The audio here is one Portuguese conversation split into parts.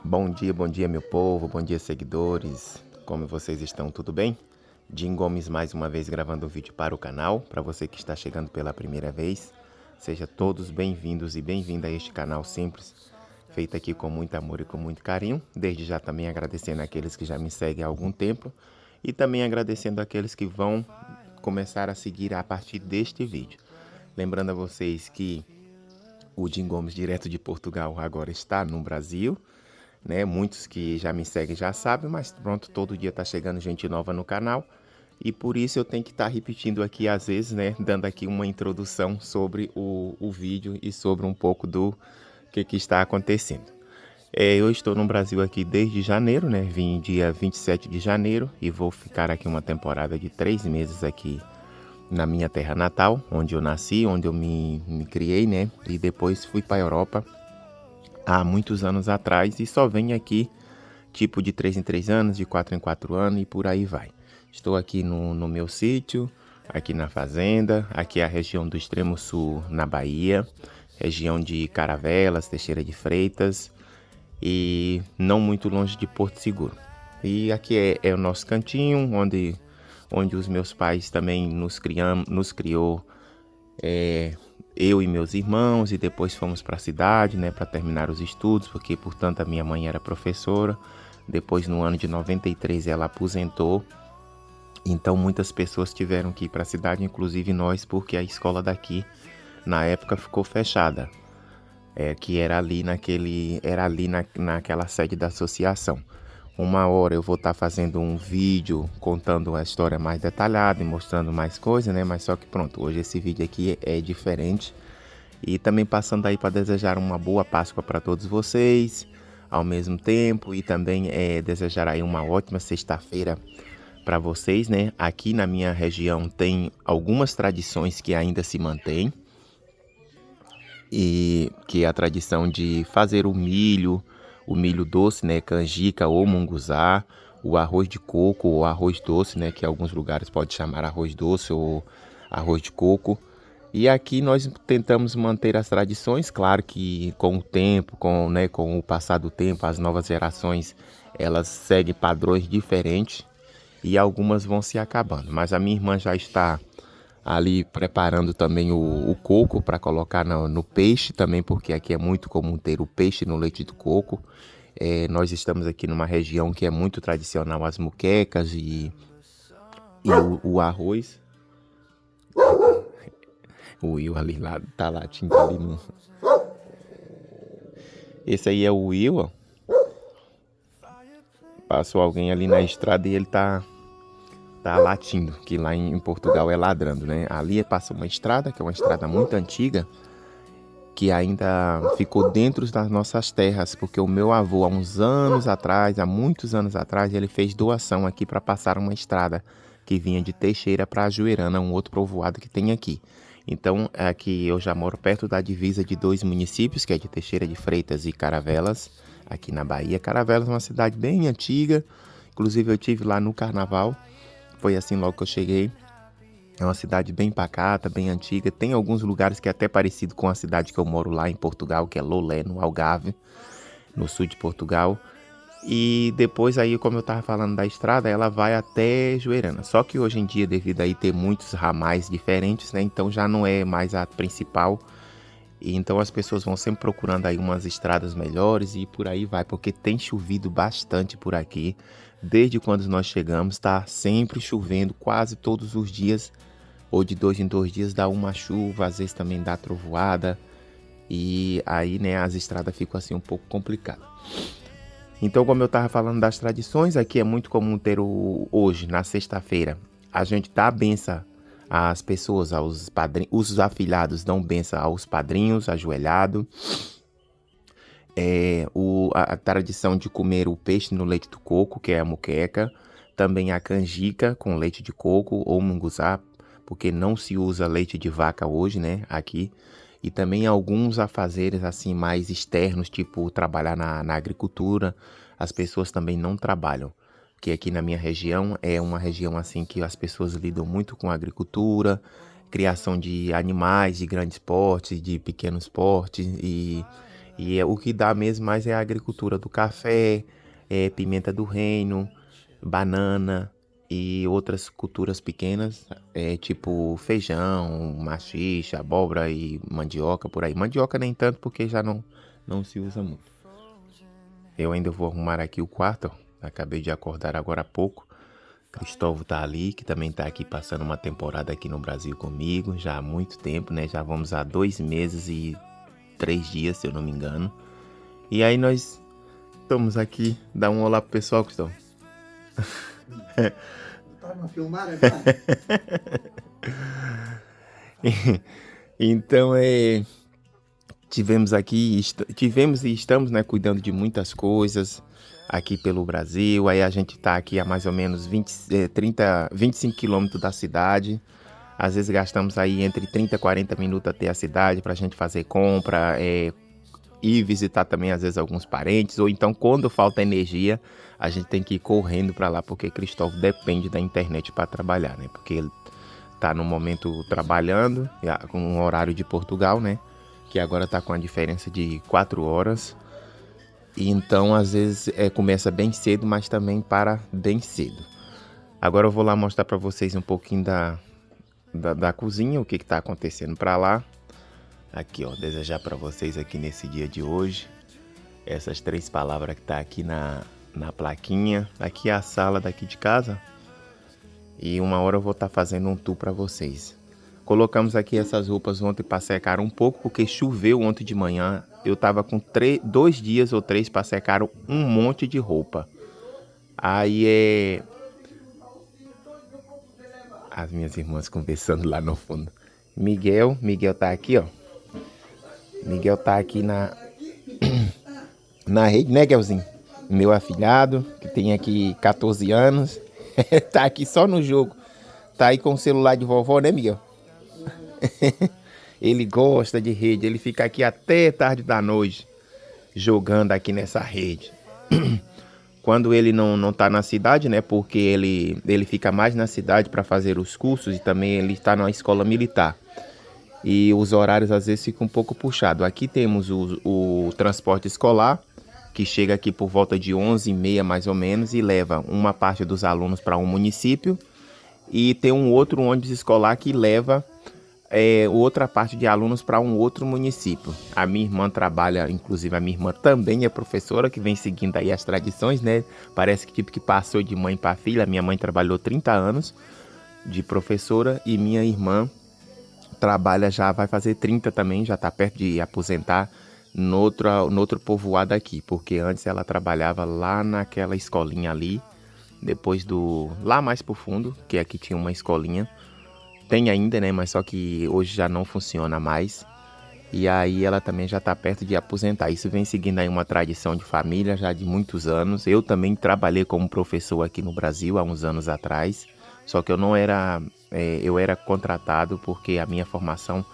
Bom dia, meu povo, bom dia, seguidores. Como vocês estão? Tudo bem? Jim Gomes mais uma vez gravando um vídeo para o canal. Para você que está chegando pela primeira vez, sejam todos bem-vindos e bem-vinda a este canal simples, feito aqui com muito amor e com muito carinho. Desde já também agradecendo aqueles que já me seguem há algum tempo e também agradecendo aqueles que vão começar a seguir a partir deste vídeo. Lembrando a vocês que o Jim Gomes, direto de Portugal, agora está no Brasil, né? Muitos que já me seguem já sabem, mas pronto, todo dia tá chegando gente nova no canal e por isso eu tenho que estar repetindo aqui às vezes, né? Dando aqui uma introdução sobre o vídeo e sobre um pouco do que está acontecendo. Eu estou no Brasil aqui desde janeiro, né? Vim dia 27 de janeiro e vou ficar aqui uma temporada de 3 meses aqui na minha terra natal, onde eu nasci, onde eu me criei, né? E depois fui para a Europa há muitos anos atrás e só venho aqui tipo de 3 em 3 anos, de 4 em 4 anos e por aí vai. Estou aqui no meu sítio, aqui na fazenda, aqui é a região do extremo sul na Bahia, região de Caravelas, Teixeira de Freitas e não muito longe de Porto Seguro. E aqui é o nosso cantinho, onde os meus pais também nos criou, eu e meus irmãos, e depois fomos para a cidade, né, para terminar os estudos, porque, portanto, a minha mãe era professora. Depois, no ano de 93, ela aposentou. Então, muitas pessoas tiveram que ir para a cidade, inclusive nós, porque a escola daqui, na época, ficou fechada. Que era ali naquela sede da associação. Uma hora eu vou estar fazendo um vídeo contando a história mais detalhada e mostrando mais coisas, né? Mas só que pronto, hoje esse vídeo aqui é diferente. E também passando aí para desejar uma boa Páscoa para todos vocês, ao mesmo tempo. E também desejar aí uma ótima sexta-feira para vocês, né? Aqui na minha região tem algumas tradições que ainda se mantêm. E que é a tradição de fazer o milho doce, né, canjica ou munguzá, o arroz de coco ou arroz doce, né, que alguns lugares pode chamar arroz doce ou arroz de coco. E aqui nós tentamos manter as tradições, claro que com o tempo, com o passar do tempo, as novas gerações, elas seguem padrões diferentes e algumas vão se acabando. Mas a minha irmã já está ali preparando também o coco para colocar no peixe também, porque aqui é muito comum ter o peixe no leite do coco. Nós estamos aqui numa região que é muito tradicional as muquecas e o arroz. O Will ali lá tá latindo ali no. Esse aí é o Will, ó. Passou alguém ali na estrada e ele tá latindo, que lá em Portugal é ladrando, né? Ali passa uma estrada, que é uma estrada muito antiga, que ainda ficou dentro das nossas terras, porque o meu avô, há muitos anos atrás, ele fez doação aqui para passar uma estrada que vinha de Teixeira para Ajuerana, um outro povoado que tem aqui. Então, aqui eu já moro perto da divisa de 2 municípios, que é de Teixeira de Freitas e Caravelas, aqui na Bahia. Caravelas é uma cidade bem antiga, inclusive eu tive lá no carnaval, foi assim logo que eu cheguei. É uma cidade bem pacata, bem antiga. Tem alguns lugares que é até parecido com a cidade que eu moro lá em Portugal, que é Lolé, no Algarve, no sul de Portugal. E depois aí, como eu estava falando da estrada, ela vai até Juerana. Só que hoje em dia, devido aí ter muitos ramais diferentes, né? Então já não é mais a principal. E então as pessoas vão sempre procurando aí umas estradas melhores e por aí vai, porque tem chovido bastante por aqui. Desde quando nós chegamos, está sempre chovendo, quase todos os dias, ou de 2 em 2 dias dá uma chuva, às vezes também dá trovoada. E aí, né, as estradas ficam assim um pouco complicadas. Então, como eu estava falando das tradições, aqui é muito comum ter hoje, na sexta-feira, a gente dá a benção às pessoas, aos padrinhos, os afilhados dão benção aos padrinhos, ajoelhado. A tradição de comer o peixe no leite do coco, que é a muqueca. Também a canjica com leite de coco ou munguzá, porque não se usa leite de vaca hoje, né, aqui. E também alguns afazeres assim mais externos, tipo trabalhar na agricultura, as pessoas também não trabalham. Que aqui na minha região é uma região assim que as pessoas lidam muito com a agricultura, criação de animais de grande porte, de pequenos portes E o que dá mesmo mais é a agricultura do café, pimenta do reino, banana e outras culturas pequenas, tipo feijão, maxixe, abóbora e mandioca por aí. Mandioca nem tanto porque já não se usa muito. Eu ainda vou arrumar aqui o quarto, ó. Acabei de acordar agora há pouco. Cristóvão tá ali, que também tá aqui passando uma temporada aqui no Brasil comigo, já há muito tempo, né? Já vamos há 2 meses e 3 dias, se eu não me engano. E aí nós estamos aqui. Dá um olá pro pessoal, Cristóvão. Tá numa filmada agora? Então, tivemos e estamos, né, cuidando de muitas coisas aqui pelo Brasil. Aí a gente está aqui a mais ou menos 25 quilômetros da cidade. Às vezes gastamos aí entre 30 e 40 minutos até a cidade para a gente fazer compra, ir visitar também às vezes alguns parentes. Ou então quando falta energia, a gente tem que ir correndo para lá, porque Cristóvão depende da internet para trabalhar, né? Porque ele tá no momento trabalhando, com um horário de Portugal, né? Que agora tá com a diferença de 4 horas. E então, às vezes, começa bem cedo, mas também para bem cedo. Agora eu vou lá mostrar para vocês um pouquinho da cozinha, o que tá acontecendo para lá. Aqui, ó, desejar para vocês aqui nesse dia de hoje. Essas 3 palavras que tá aqui na plaquinha. Aqui é a sala daqui de casa. E uma hora eu vou estar fazendo um tour para vocês. Colocamos aqui essas roupas ontem para secar um pouco, porque choveu ontem de manhã. Eu tava com 2 dias ou 3 para secar um monte de roupa. Aí as minhas irmãs conversando lá no fundo. Miguel tá aqui, ó. Miguel tá aqui na rede, né, Guelzinho? Meu afilhado, que tem aqui 14 anos. Tá aqui só no jogo. Tá aí com o celular de vovó, né, Miguel? Ele gosta de rede, ele fica aqui até tarde da noite, jogando aqui nessa rede. Quando ele não tá na cidade, né, porque ele fica mais na cidade para fazer os cursos e também ele está na escola militar. E os horários às vezes ficam um pouco puxados. Aqui temos o transporte escolar, que chega aqui por volta de 11h30 mais ou menos e leva uma parte dos alunos para um município. E tem um outro ônibus escolar que leva outra parte de alunos para um outro município. A minha irmã trabalha, inclusive a minha irmã também é professora, que vem seguindo aí as tradições, né? Parece que tipo que passou de mãe para filha. Minha mãe trabalhou 30 anos de professora e minha irmã trabalha, já vai fazer 30 também, já está perto de aposentar no outro povoado aqui, porque antes ela trabalhava lá naquela escolinha ali, depois lá mais pro fundo, que aqui tinha uma escolinha. Tem ainda, né? Mas só que hoje já não funciona mais. E aí ela também já está perto de aposentar. Isso vem seguindo aí uma tradição de família já de muitos anos. Eu também trabalhei como professor aqui no Brasil há uns anos atrás. Só que eu não era... eu era contratado porque a minha formação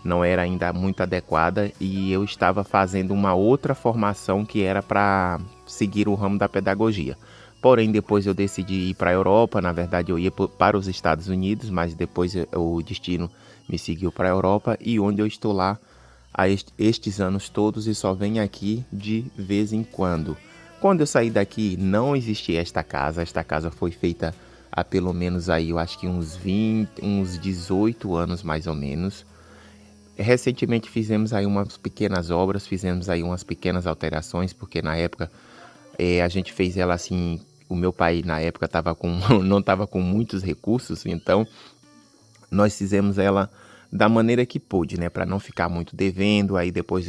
não era ainda muito adequada. E eu estava fazendo uma outra formação que era para seguir o ramo da pedagogia. Porém, depois eu decidi ir para a Europa. Na verdade, eu ia para os Estados Unidos, mas depois o destino me seguiu para a Europa, e onde eu estou lá há estes anos todos e só venho aqui de vez em quando. Quando eu saí daqui, não existia esta casa. Esta casa foi feita há pelo menos aí, eu acho que uns 18 anos mais ou menos. Recentemente fizemos aí umas pequenas obras, fizemos aí umas pequenas alterações, porque na época a gente fez ela assim. O meu pai na época não estava com muitos recursos, então nós fizemos ela da maneira que pôde, né, para não ficar muito devendo. Aí depois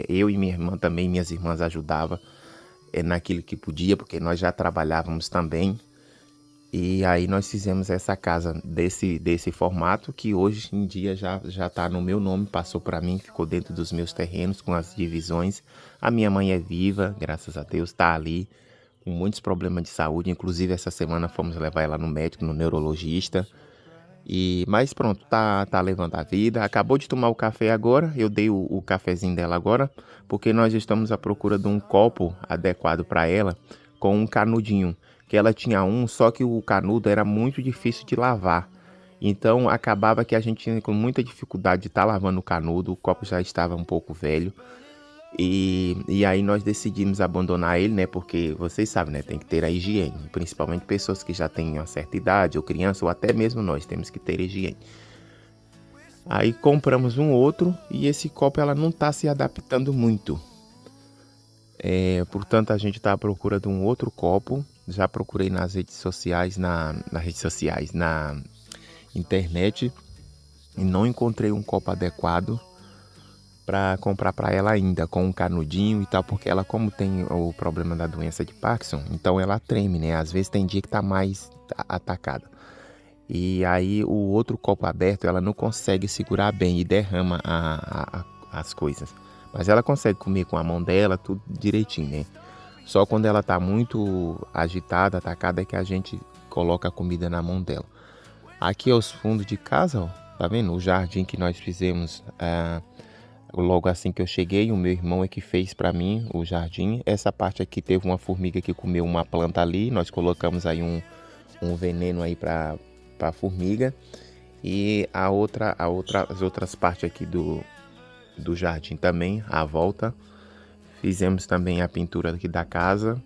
eu e minha irmã também, minhas irmãs ajudavam naquilo que podia, porque nós já trabalhávamos também. E aí nós fizemos essa casa desse formato, que hoje em dia já está no meu nome, passou para mim, ficou dentro dos meus terrenos com as divisões. A minha mãe é viva, graças a Deus, está ali com muitos problemas de saúde. Inclusive essa semana fomos levar ela no médico, no neurologista. Mas pronto, tá levando a vida. Acabou de tomar o café agora, eu dei o cafezinho dela agora, porque nós estamos à procura de um copo adequado para ela, com um canudinho, que ela tinha só que o canudo era muito difícil de lavar. Então acabava que a gente tinha com muita dificuldade de estar lavando o canudo, o copo já estava um pouco velho. E aí nós decidimos abandonar ele, né? Porque vocês sabem, né? Tem que ter a higiene. Principalmente pessoas que já têm uma certa idade, ou criança, ou até mesmo nós temos que ter higiene. Aí compramos um outro e esse copo ela não está se adaptando muito. Portanto, a gente está à procura de um outro copo. Já procurei nas redes sociais, na internet, e não encontrei um copo adequado para comprar para ela ainda, com um canudinho e tal, porque ela, como tem o problema da doença de Parkinson, então ela treme, né? Às vezes tem dia que tá mais atacada. E aí o outro copo aberto, ela não consegue segurar bem e derrama as coisas. Mas ela consegue comer com a mão dela, tudo direitinho, né? Só quando ela tá muito agitada, atacada, é que a gente coloca a comida na mão dela. Aqui aos fundos de casa, ó, tá vendo? O jardim que nós fizemos logo assim que eu cheguei, o meu irmão é que fez para mim o jardim. Essa parte aqui teve uma formiga que comeu uma planta ali. Nós colocamos aí um veneno aí para formiga. E as outras partes aqui do jardim também, à volta. Fizemos também a pintura aqui da casa.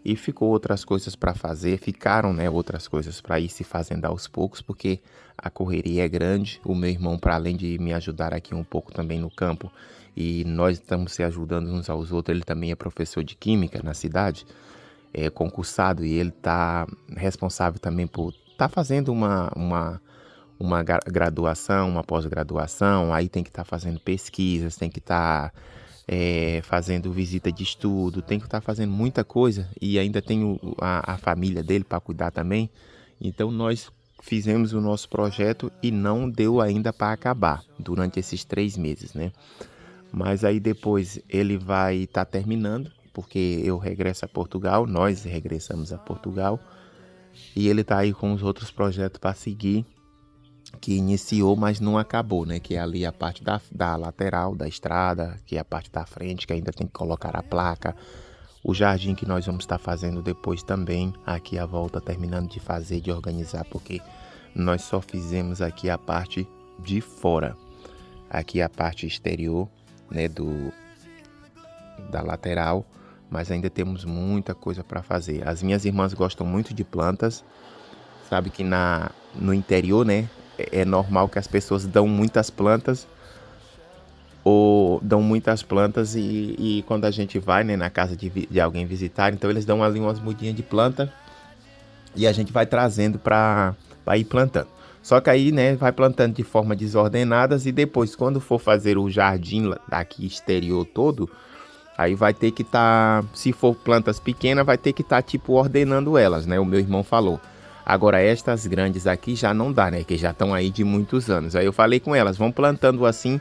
E ficou outras coisas para fazer, ficaram, né, outras coisas para ir se fazendo aos poucos, porque a correria é grande. O meu irmão, para além de me ajudar aqui um pouco também no campo, e nós estamos se ajudando uns aos outros, ele também é professor de química na cidade, é concursado, e ele está responsável também por estar fazendo uma graduação, uma pós-graduação. Aí tem que estar fazendo pesquisas, tem que estar fazendo visita de estudo, tem que estar fazendo muita coisa, e ainda tem a família dele para cuidar também. Então nós fizemos o nosso projeto e não deu ainda para acabar durante esses 3 meses, né? Mas aí depois ele vai estar terminando, porque eu regresso a Portugal, nós regressamos a Portugal, e ele está aí com os outros projetos para seguir, que iniciou, mas não acabou, né? Que é ali a parte da lateral da estrada, que é a parte da frente, que ainda tem que colocar a placa. O jardim que nós vamos estar fazendo depois também, aqui à volta, terminando de fazer, de organizar, porque nós só fizemos aqui a parte de fora. Aqui a parte exterior, né, da lateral, mas ainda temos muita coisa para fazer. As minhas irmãs gostam muito de plantas, sabe que no interior, né, é normal que as pessoas dão muitas plantas, e quando a gente vai, né, na casa de alguém visitar, então eles dão ali umas mudinhas de planta e a gente vai trazendo para ir plantando. Só que aí, né, vai plantando de forma desordenadas, e depois, quando for fazer o jardim daqui exterior todo, aí vai ter que estar, se for plantas pequenas, vai ter que estar tipo ordenando elas, né? O meu irmão falou. Agora estas grandes aqui já não dá, né? Que já estão aí de muitos anos. Aí eu falei com elas, vão plantando assim,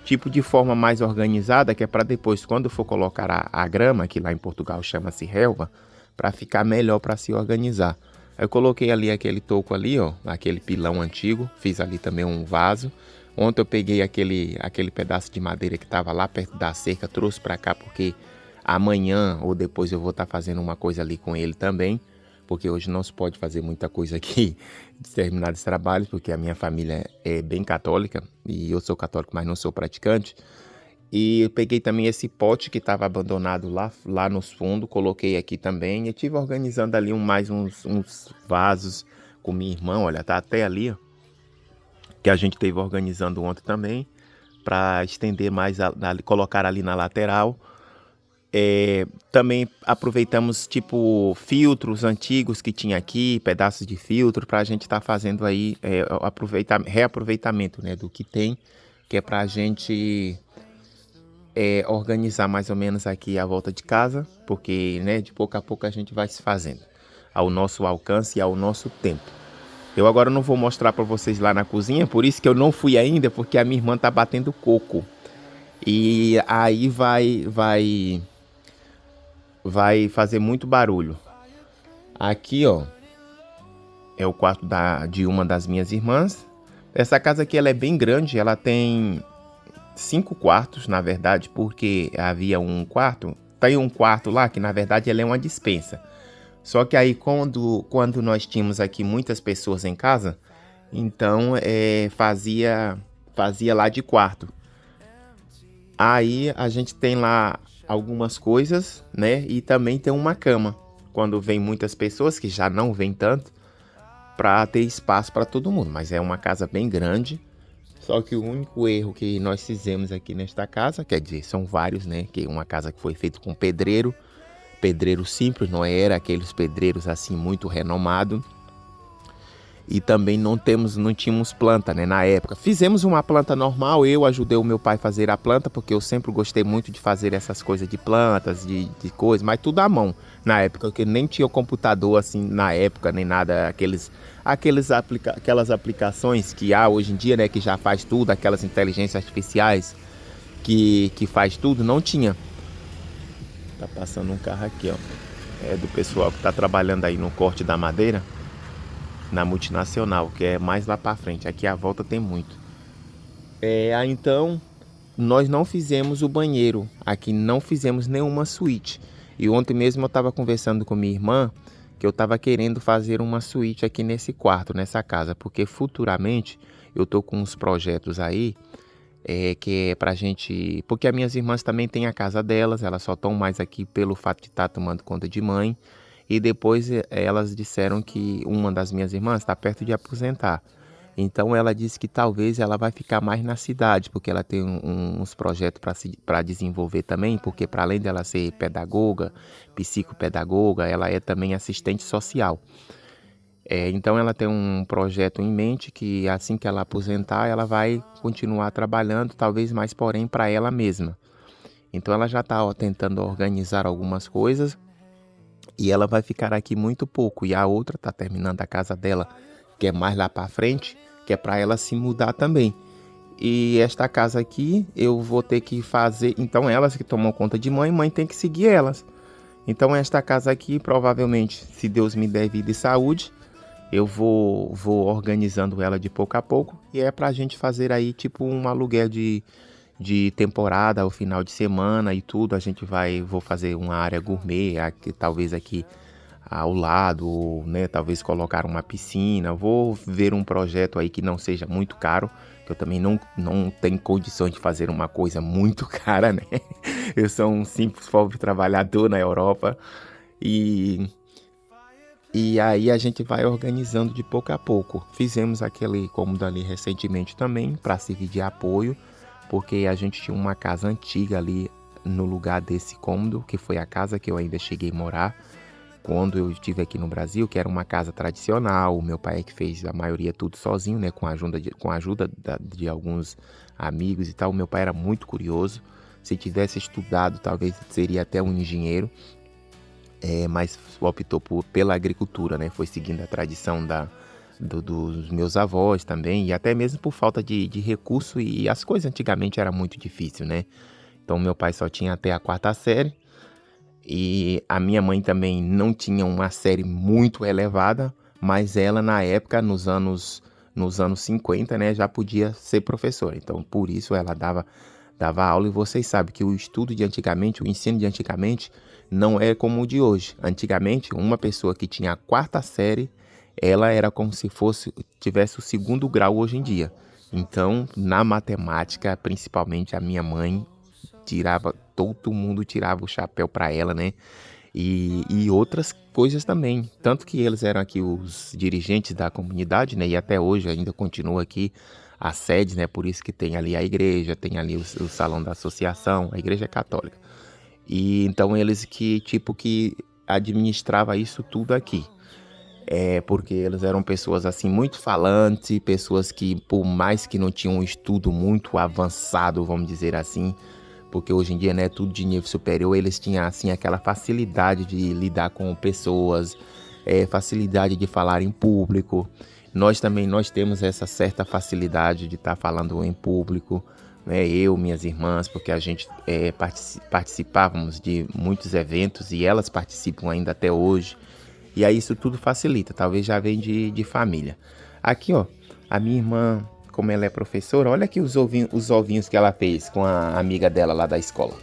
tipo de forma mais organizada, que é para depois, quando for colocar a grama, que lá em Portugal chama-se relva, para ficar melhor para se organizar. Aí eu coloquei ali aquele toco ali, ó, aquele pilão antigo, fiz ali também um vaso. Ontem eu peguei aquele pedaço de madeira que estava lá perto da cerca, trouxe para cá porque amanhã ou depois eu vou estar fazendo uma coisa ali com ele também, porque hoje não se pode fazer muita coisa aqui de determinados trabalhos, porque a minha família é bem católica e eu sou católico, mas não sou praticante. E eu peguei também esse pote que estava abandonado lá nos fundos, coloquei aqui também. E estive organizando ali mais uns vasos com minha irmã, olha, tá até ali, ó, que a gente esteve organizando ontem também, para estender mais, colocar ali na lateral. Também aproveitamos tipo filtros antigos que tinha aqui, pedaços de filtro, para a gente estar fazendo aí reaproveitamento, né, do que tem, que é para a gente organizar mais ou menos aqui a volta de casa, porque, né, de pouco a pouco a gente vai se fazendo ao nosso alcance e ao nosso tempo. Eu agora não vou mostrar para vocês lá na cozinha, por isso que eu não fui ainda, porque a minha irmã tá batendo coco. E aí vai fazer muito barulho. Aqui, ó, é o quarto de uma das minhas irmãs. Essa casa aqui ela é bem grande, ela tem 5 quartos, na verdade, porque havia um quarto, tem um quarto lá que na verdade ela é uma despensa. Só que aí quando nós tínhamos aqui muitas pessoas em casa, então fazia lá de quarto. Aí a gente tem lá algumas coisas, né? E também tem uma cama. Quando vem muitas pessoas, que já não vem tanto, para ter espaço para todo mundo. Mas é uma casa bem grande. Só que o único erro que nós fizemos aqui nesta casa, quer dizer, são vários, né? Que é uma casa que foi feita com pedreiro, pedreiro simples, não era aqueles pedreiros assim muito renomados. E também não tínhamos planta, né, na época. Fizemos uma planta normal, eu ajudei o meu pai a fazer a planta, porque eu sempre gostei muito de fazer essas coisas de plantas, de coisas, mas tudo à mão. Na época, que nem tinha computador assim, na época, nem nada, aquelas aplicações que há hoje em dia, né, que já faz tudo, aquelas inteligências artificiais que faz tudo, não tinha. Tá passando um carro aqui, ó. É do pessoal que tá trabalhando aí no corte da madeira, na multinacional, que é mais lá para frente. Aqui a volta tem muito. Aí então nós não fizemos o banheiro, aqui não fizemos nenhuma suíte. E ontem mesmo eu estava conversando com minha irmã que eu estava querendo fazer uma suíte aqui nesse quarto, nessa casa, porque futuramente eu tô com uns projetos aí que é pra gente, porque as minhas irmãs também têm a casa delas, elas só estão mais aqui pelo fato de estar tomando conta de mãe. E depois elas disseram que uma das minhas irmãs está perto de aposentar. Então ela disse que talvez ela vai ficar mais na cidade, porque ela tem uns projetos para desenvolver também, porque para além dela ser pedagoga, psicopedagoga, ela é também assistente social. Então ela tem um projeto em mente que assim que ela aposentar, ela vai continuar trabalhando, talvez mais porém para ela mesma. Então ela já está tentando organizar algumas coisas. E ela vai ficar aqui muito pouco. E a outra tá terminando a casa dela, que é mais lá para frente, que é para ela se mudar também. E esta casa aqui eu vou ter que fazer. Então elas que tomam conta de mãe, mãe tem que seguir elas. Então esta casa aqui, provavelmente, se Deus me der vida e saúde, eu vou organizando ela de pouco a pouco. E é pra gente fazer aí tipo um aluguel de temporada, ao final de semana e tudo. Vou fazer uma área gourmet, aqui, talvez aqui ao lado, né? Talvez colocar uma piscina. Vou ver um projeto aí que não seja muito caro, que eu também não tenho condições de fazer uma coisa muito cara, né? Eu sou um simples pobre trabalhador na Europa e aí a gente vai organizando de pouco a pouco. Fizemos aquele cômodo ali recentemente também para servir de apoio, porque a gente tinha uma casa antiga ali no lugar desse cômodo, que foi a casa que eu ainda cheguei a morar quando eu estive aqui no Brasil, que era uma casa tradicional. O meu pai é que fez a maioria tudo sozinho, né, com a ajuda de alguns amigos e tal. O meu pai era muito curioso. Se tivesse estudado, talvez seria até um engenheiro, mas optou pela agricultura, né? Foi seguindo a tradição dos meus avós também, e até mesmo por falta de recurso, e as coisas antigamente era muito difícil, né? Então meu pai só tinha até a 4ª série, e a minha mãe também não tinha uma série muito elevada, mas ela na época, nos anos 50, né, já podia ser professora. Então por isso ela dava aula, e vocês sabem que o estudo de antigamente, o ensino de antigamente, não é como o de hoje. Antigamente, uma pessoa que tinha a 4ª série, ela era como se tivesse o 2º grau hoje em dia. Então, na matemática, principalmente a minha mãe todo mundo tirava o chapéu para ela, né? E outras coisas também. Tanto que eles eram aqui os dirigentes da comunidade, né? E até hoje ainda continua aqui a sede, né? Por isso que tem ali a igreja, tem ali o salão da associação, a igreja católica. E então eles que administrava isso tudo aqui. Porque eles eram pessoas assim muito falantes, pessoas que, por mais que não tinham um estudo muito avançado, vamos dizer assim, porque hoje em dia, né, tudo de nível superior, eles tinham assim aquela facilidade de lidar com pessoas, facilidade de falar em público. Nós temos essa certa facilidade de estar falando em público, né? Eu, minhas irmãs, porque a gente participávamos de muitos eventos e elas participam ainda até hoje. E aí isso tudo facilita, talvez já vem de família. Aqui, ó, a minha irmã, como ela é professora, olha aqui os ovinhos que ela fez com a amiga dela lá da escola.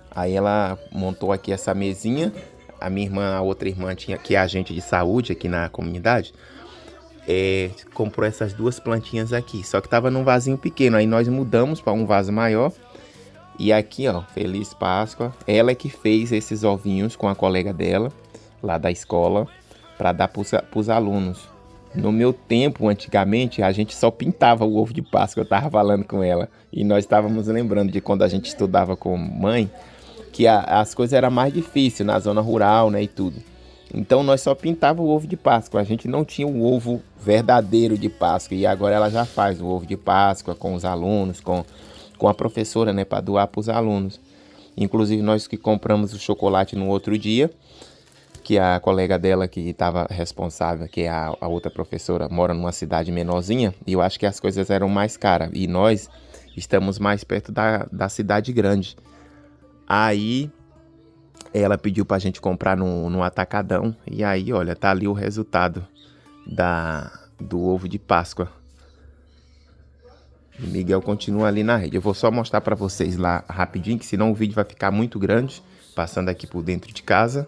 Aí ela montou aqui essa mesinha. A minha irmã, a outra irmã, que é agente de saúde aqui na comunidade, comprou essas 2 plantinhas aqui. Só que tava num vasinho pequeno, aí nós mudamos para um vaso maior. E aqui, ó, Feliz Páscoa. Ela é que fez esses ovinhos com a colega dela, lá da escola, para dar para os alunos. No meu tempo, antigamente, a gente só pintava o ovo de Páscoa. Eu tava falando com ela. E nós estávamos lembrando de quando a gente estudava com mãe, que as coisas eram mais difíceis na zona rural, né, e tudo. Então nós só pintava o ovo de Páscoa. A gente não tinha o ovo verdadeiro de Páscoa. E agora ela já faz o ovo de Páscoa com os alunos, com a professora, né, para doar para os alunos. Inclusive nós que compramos o chocolate no outro dia, que a colega dela que estava responsável, que é a outra professora, mora numa cidade menorzinha, e eu acho que as coisas eram mais caras. E nós estamos mais perto da cidade grande. Aí ela pediu pra gente comprar no atacadão. E aí, olha, tá ali o resultado do ovo de Páscoa. E Miguel continua ali na rede. Eu vou só mostrar pra vocês lá rapidinho, que senão o vídeo vai ficar muito grande, passando aqui por dentro de casa.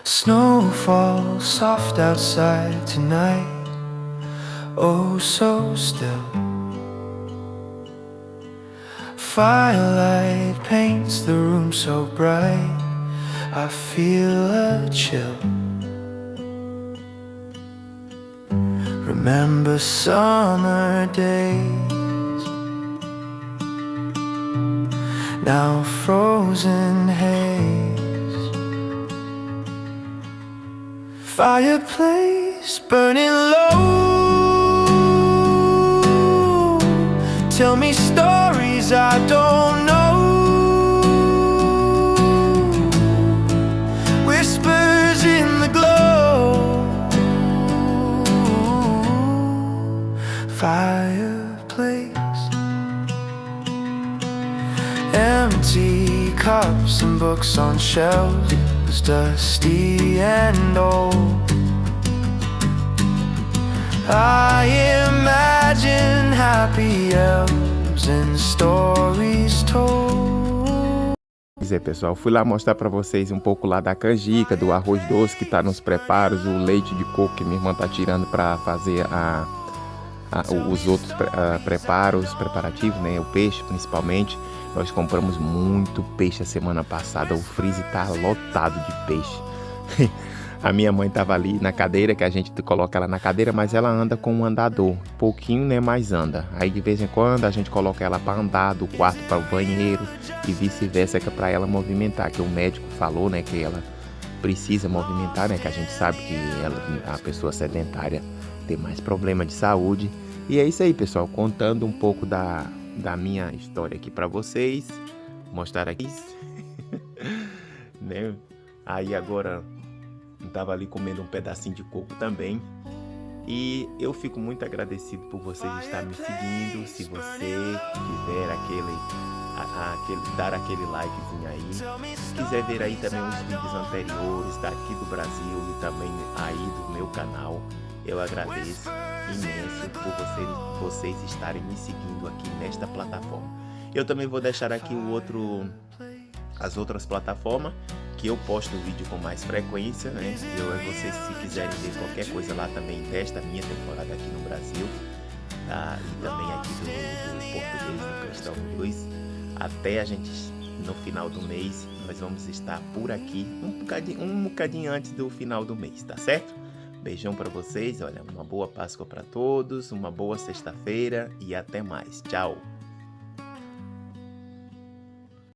Snow falls soft outside tonight, oh so still. Firelight paints the room so bright, I feel a chill. Remember summer days, now frozen haze. Fireplace burning low, tell me stories I don't know. Whispers in the glow. Fireplace, empty cups and books on shelves, dusty and old. I imagine happy elves and stories told. Pois é, pessoal, fui lá mostrar pra vocês um pouco lá da canjica, do arroz doce que tá nos preparos, o leite de coco que minha irmã tá tirando pra fazer os outros preparativos, né, o peixe principalmente. Nós compramos muito peixe a semana passada, o freezer tá lotado de peixe. A minha mãe tava ali na cadeira, que a gente coloca ela na cadeira, mas ela anda com um andador, pouquinho, né, mas anda. Aí de vez em quando a gente coloca ela para andar do quarto para o banheiro e vice-versa, que é para ela movimentar, que o médico falou, né, que ela precisa movimentar, né, que a gente sabe que a pessoa sedentária tem mais problema de saúde. E é isso aí, pessoal, contando um pouco da minha história aqui pra vocês, mostrar aqui, né? Aí agora eu tava ali comendo um pedacinho de coco também, e eu fico muito agradecido por vocês estarem me seguindo. Se você tiver dar aquele likezinho aí, se quiser ver aí também os vídeos anteriores daqui do Brasil e também aí do meu canal, eu agradeço imenso por vocês estarem me seguindo aqui nesta plataforma. Eu também vou deixar aqui as outras plataformas que eu posto vídeo com mais frequência, né? Vocês, se quiserem ver qualquer coisa lá também desta minha temporada aqui no Brasil, tá? E também aqui do português do Cristão 2, até a gente no final do mês nós vamos estar por aqui um bocadinho antes do final do mês, tá certo? Beijão para vocês, olha, uma boa Páscoa para todos, uma boa sexta-feira e até mais. Tchau!